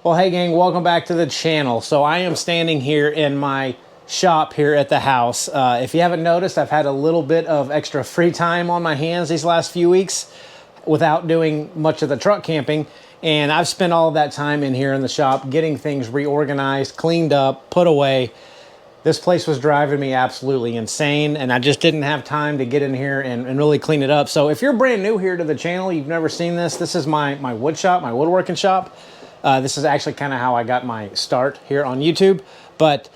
Well, hey gang, welcome back to the channel. So I am standing here in my shop here at the house. If you haven't noticed, I've had a little bit of extra free time on my hands these last few weeks without doing much of the truck camping. And I've spent all of that time in here in the shop getting things reorganized, cleaned up, put away. This place was driving me absolutely insane, and I just didn't have time to get in here and really clean it up. So if you're brand new here to the channel, you've never seen this, this is my wood shop, my woodworking shop. This is actually kind of how I got my start here on YouTube, but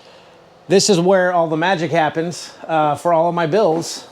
this is where all the magic happens for all of my builds.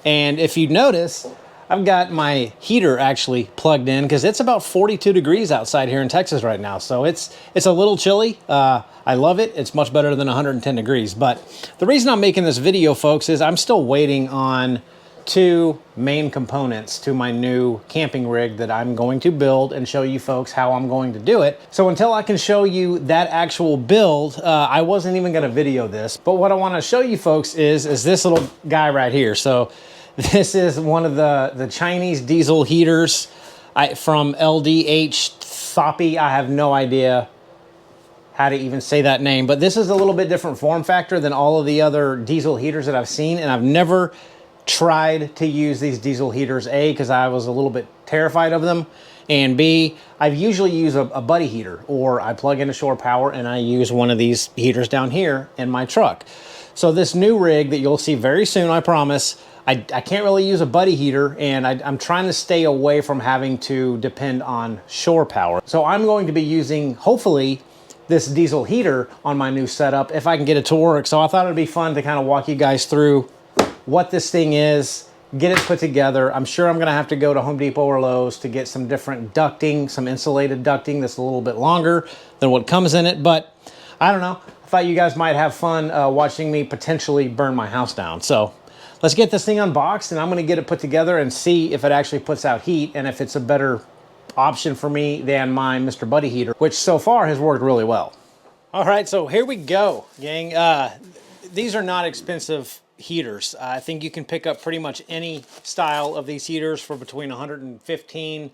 And if you notice, I've got my heater actually plugged in because it's about 42 degrees outside here in Texas right now. So it's a little chilly. I love it. It's much better than 110 degrees. But the reason I'm making this video, folks, is I'm still waiting on two main components to my new camping rig that I'm going to build and show you folks how I'm going to do it. So until I can show you that actual build, I wasn't even going to video this. But what I want to show you folks is this little guy right here. So this is one of the Chinese diesel heaters from LDHTHOPI. I have no idea how to even say that name, but this is a little bit different form factor than all of the other diesel heaters that I've seen, and I've never tried to use these diesel heaters, A, because I was a little bit terrified of them, and B, I've usually used a buddy heater, or I plug into shore power and I use one of these heaters down here in my truck. So this new rig that you'll see very soon, I promise, I can't really use a buddy heater, and I'm trying to stay away from having to depend on shore power. So I'm going to be using, hopefully, this diesel heater on my new setup if I can get it to work. So I thought it'd be fun to kind of walk you guys through what this thing is, get it put together. I'm sure I'm gonna have to go to Home Depot or Lowe's to get some different ducting, some insulated ducting that's a little bit longer than what comes in it, but I don't know. I thought you guys might have fun watching me potentially burn my house down. So let's get this thing unboxed, and I'm gonna get it put together and see if it actually puts out heat and if it's a better option for me than my Mr. Buddy heater, which so far has worked really well. All right, so here we go, gang. These are not expensive heaters. I think you can pick up pretty much any style of these heaters for between 115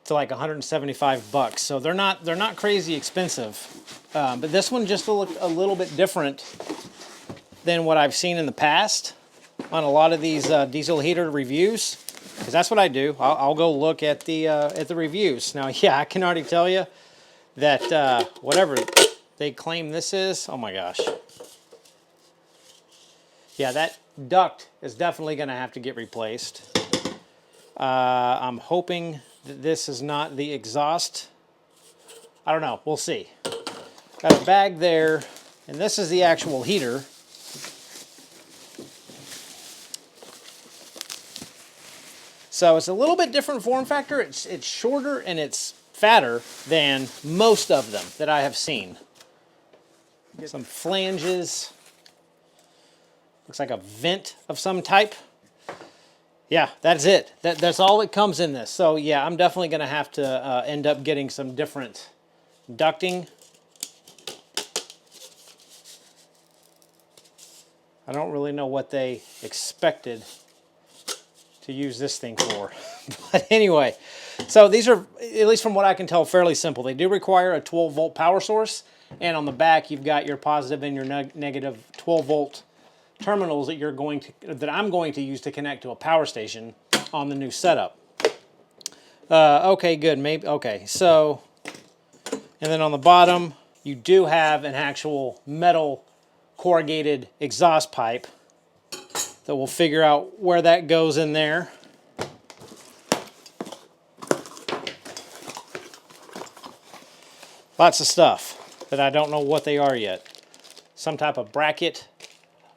to like 175 bucks. So they're not crazy expensive. But this one just looked a little bit different than what I've seen in the past on a lot of these diesel heater reviews, because that's what I do. I'll go look at the reviews. Now, yeah, I can already tell you that whatever they claim this is, oh my gosh. Yeah, that duct is definitely going to have to get replaced. I'm hoping that this is not the exhaust. I don't know. We'll see. Got a bag there, and this is the actual heater. So it's a little bit different form factor. It's shorter and it's fatter than most of them that I have seen. Some flanges. Looks like a vent of some type. Yeah, that's it. That's all that comes in this. So yeah, I'm definitely going to have to end up getting some different ducting. I don't really know what they expected to use this thing for. But anyway, so these are, at least from what I can tell, fairly simple. They do require a 12-volt power source, and on the back you've got your positive and your negative 12-volt terminals that I'm going to use to connect to a power station on the new setup. Okay, good. Maybe okay. So, and then on the bottom, you do have an actual metal corrugated exhaust pipe that we'll figure out where that goes in there. Lots of stuff that I don't know what they are yet. Some type of bracket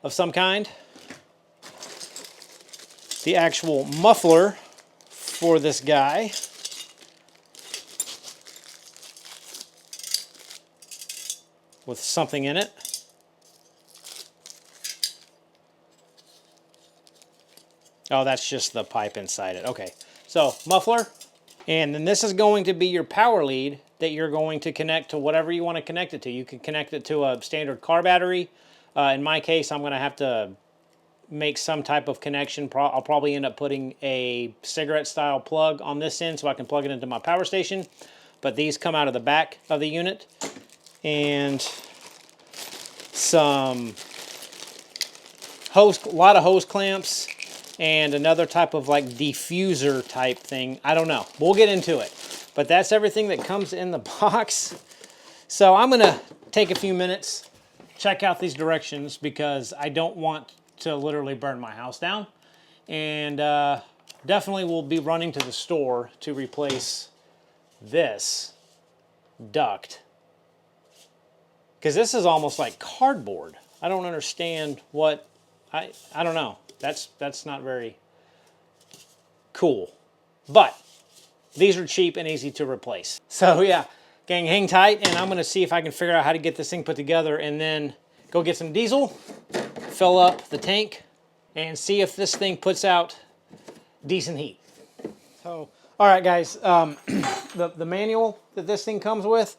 of some kind. The actual muffler for this guy. With something in it. Oh, that's just the pipe inside it. Okay, so muffler. And then this is going to be your power lead that you're going to connect to whatever you want to connect it to. You can connect it to a standard car battery. In my case, I'm going to have to make some type of connection. I'll probably end up putting a cigarette style plug on this end so I can plug it into my power station. But these come out of the back of the unit. And some a lot of hose clamps and another type of like diffuser type thing. I don't know. We'll get into it. But that's everything that comes in the box. So I'm going to take a few minutes, check out these directions because I don't want to literally burn my house down. And definitely will be running to the store to replace this duct. Because this is almost like cardboard. I don't understand what, I don't know. That's not very cool. But these are cheap and easy to replace. So yeah, gang, hang tight and I'm gonna see if I can figure out how to get this thing put together and then go get some diesel, fill up the tank, and see if this thing puts out decent heat. So, all right guys, the manual that this thing comes with,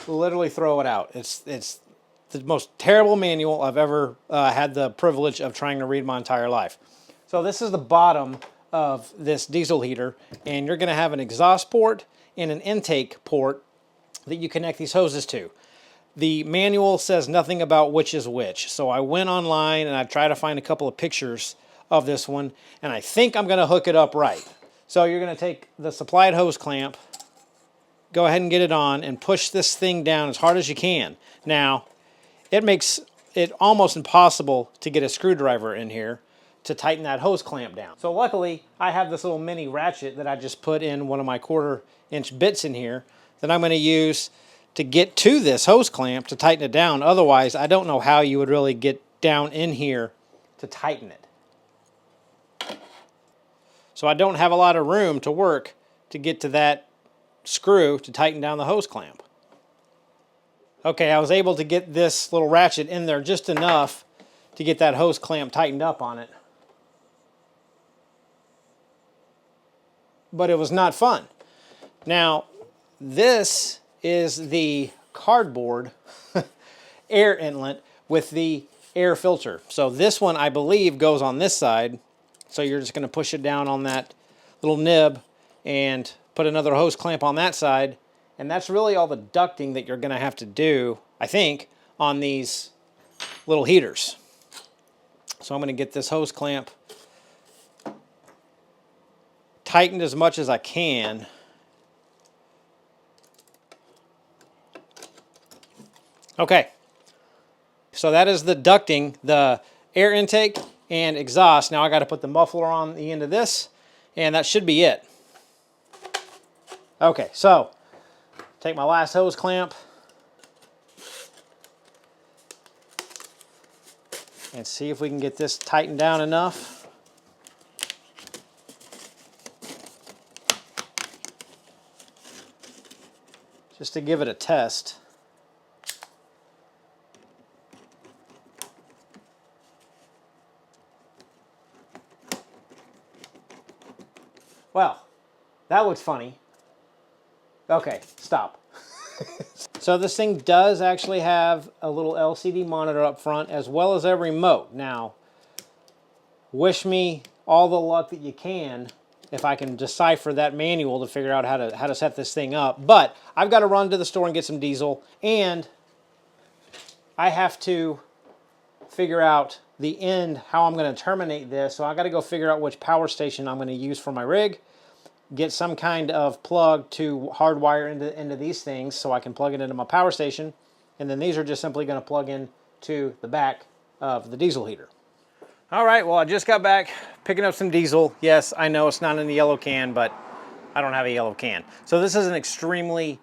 literally throw it out. It's the most terrible manual I've ever had the privilege of trying to read my entire life. So this is the bottom of this diesel heater, and you're gonna have an exhaust port and an intake port that you connect these hoses to. The manual says nothing about which is which. So I went online and I tried to find a couple of pictures of this one, and I think I'm gonna hook it up right. So you're gonna take the supplied hose clamp, go ahead and get it on and push this thing down as hard as you can. Now, it makes it almost impossible to get a screwdriver in here to tighten that hose clamp down. So luckily, I have this little mini ratchet that I just put in one of my 1/4-inch bits in here that I'm gonna use to get to this hose clamp to tighten it down. Otherwise, I don't know how you would really get down in here to tighten it. So I don't have a lot of room to work to get to that screw to tighten down the hose clamp. Okay, I was able to get this little ratchet in there just enough to get that hose clamp tightened up on it. But it was not fun. Now, this is the cardboard air inlet with the air filter. So this one, I believe, goes on this side. So you're just going to push it down on that little nib and put another hose clamp on that side. And that's really all the ducting that you're going to have to do, I think, on these little heaters. So I'm going to get this hose clamp tightened as much as I can. Okay, so that is the ducting, the air intake and exhaust. Now I got to put the muffler on the end of this, and that should be it. Okay, so take my last hose clamp and see if we can get this tightened down enough. Just to give it a test. Well, that looks funny. Okay, stop. So this thing does actually have a little LCD monitor up front as well as a remote. Now, wish me all the luck that you can if I can decipher that manual to figure out how to set this thing up. But I've got to run to the store and get some diesel, and I have to figure out the end, how I'm going to terminate this. So I got to go figure out which power station I'm going to use for my rig, get some kind of plug to hardwire into these things so I can plug it into my power station, and then these are just simply going to plug in to the back of the diesel heater. All right, well, I just got back picking up some diesel. Yes, I know it's not in the yellow can, but I don't have a yellow can. So this is an extremely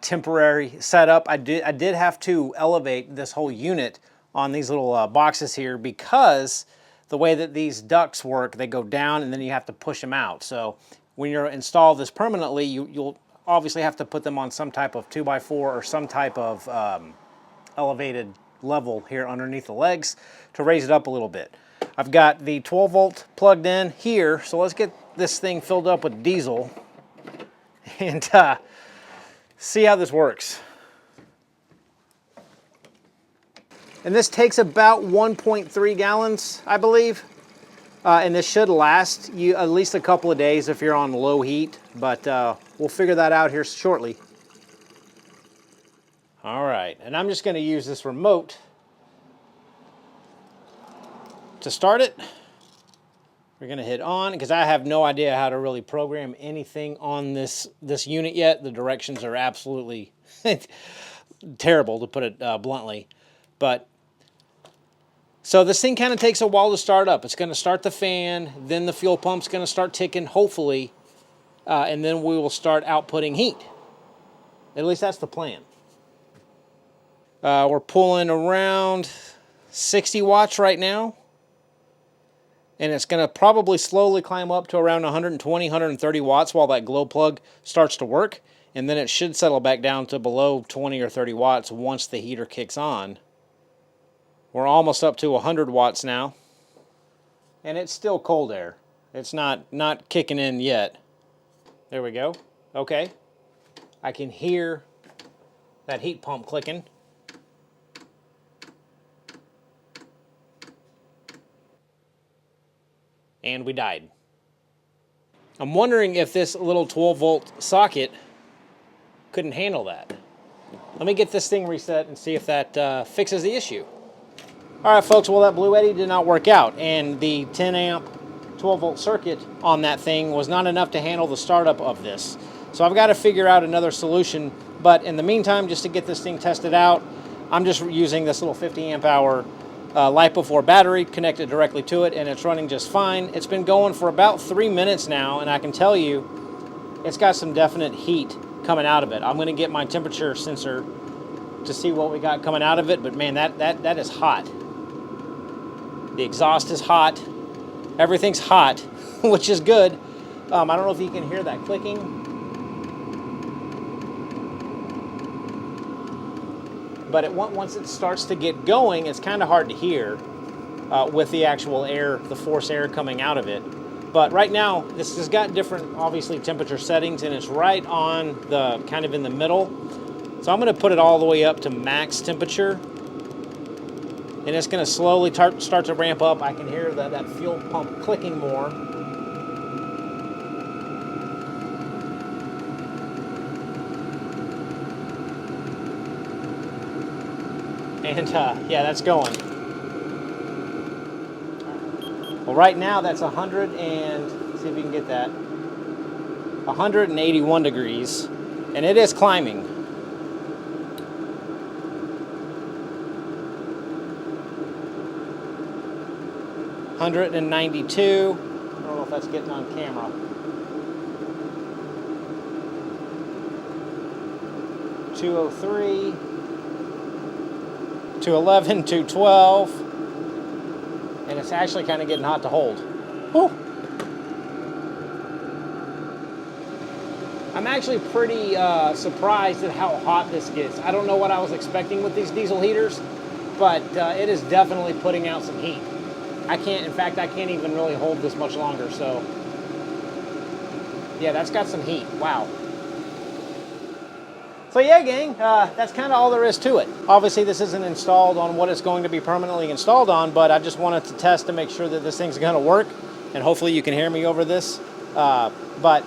temporary setup. I did have to elevate this whole unit on these little boxes here because the way that these ducts work, they go down and then you have to push them out. So when you install this permanently, you'll obviously have to put them on some type of 2x4 or some type of elevated level here underneath the legs to raise it up a little bit. I've got the 12 volt plugged in here, so let's get this thing filled up with diesel and see how this works. And this takes about 1.3 gallons, I believe. And this should last you at least a couple of days if you're on low heat, but we'll figure that out here shortly. All right, and I'm just going to use this remote to start it. We're going to hit on, because I have no idea how to really program anything on this unit yet. The directions are absolutely terrible, to put it bluntly. But so this thing kind of takes a while to start up. It's going to start the fan, then the fuel pump's going to start ticking, hopefully, and then we will start outputting heat. At least that's the plan. We're pulling around 60 watts right now, and it's going to probably slowly climb up to around 120, 130 watts while that glow plug starts to work, and then it should settle back down to below 20 or 30 watts once the heater kicks on. We're almost up to 100 watts now, and it's still cold air. It's not kicking in yet. There we go. Okay. I can hear that heat pump clicking. And we died. I'm wondering if this little 12-volt socket couldn't handle that. Let me get this thing reset and see if that fixes the issue. All right, folks, well, that Blue Eddy did not work out, and the 10 amp 12-volt circuit on that thing was not enough to handle the startup of this. So I've got to figure out another solution, but in the meantime, just to get this thing tested out, I'm just using this little 50 amp hour LiPo4 battery connected directly to it, and it's running just fine. It's been going for about 3 minutes now, and I can tell you it's got some definite heat coming out of it. I'm going to get my temperature sensor to see what we got coming out of it, but man, that is hot. The exhaust is hot. Everything's hot, which is good. I don't know if you can hear that clicking, but once it starts to get going, it's kind of hard to hear with the actual air, the forced air coming out of it. But right now, this has got different, obviously, temperature settings, and it's right on the, kind of in the middle. So I'm going to put it all the way up to max temperature, and it's going to slowly start to ramp up. I can hear that fuel pump clicking more. And yeah, that's going. Well, right now that's 100 and, see if we can get that, 181 degrees, and it is climbing. 192. I don't know if that's getting on camera. 203. 211, 212, and it's actually kind of getting hot to hold. Whew. I'm actually pretty surprised at how hot this gets. I don't know what I was expecting with these diesel heaters, but it is definitely putting out some heat. In fact, I can't even really hold this much longer, so yeah, that's got some heat. Wow. So yeah, gang, that's kind of all there is to it. Obviously, this isn't installed on what it's going to be permanently installed on, but I just wanted to test to make sure that this thing's going to work, and hopefully you can hear me over this. But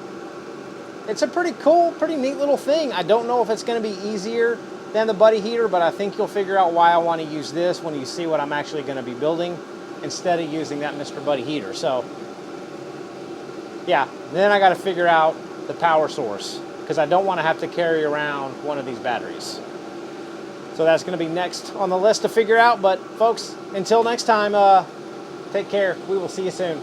it's a pretty cool, pretty neat little thing. I don't know if it's going to be easier than the Buddy heater, but I think you'll figure out why I want to use this when you see what I'm actually going to be building instead of using that Mr. Buddy heater. So yeah, then I got to figure out the power source, because I don't want to have to carry around one of these batteries. So that's going to be next on the list to figure out. But folks, until next time, take care. We will see you soon.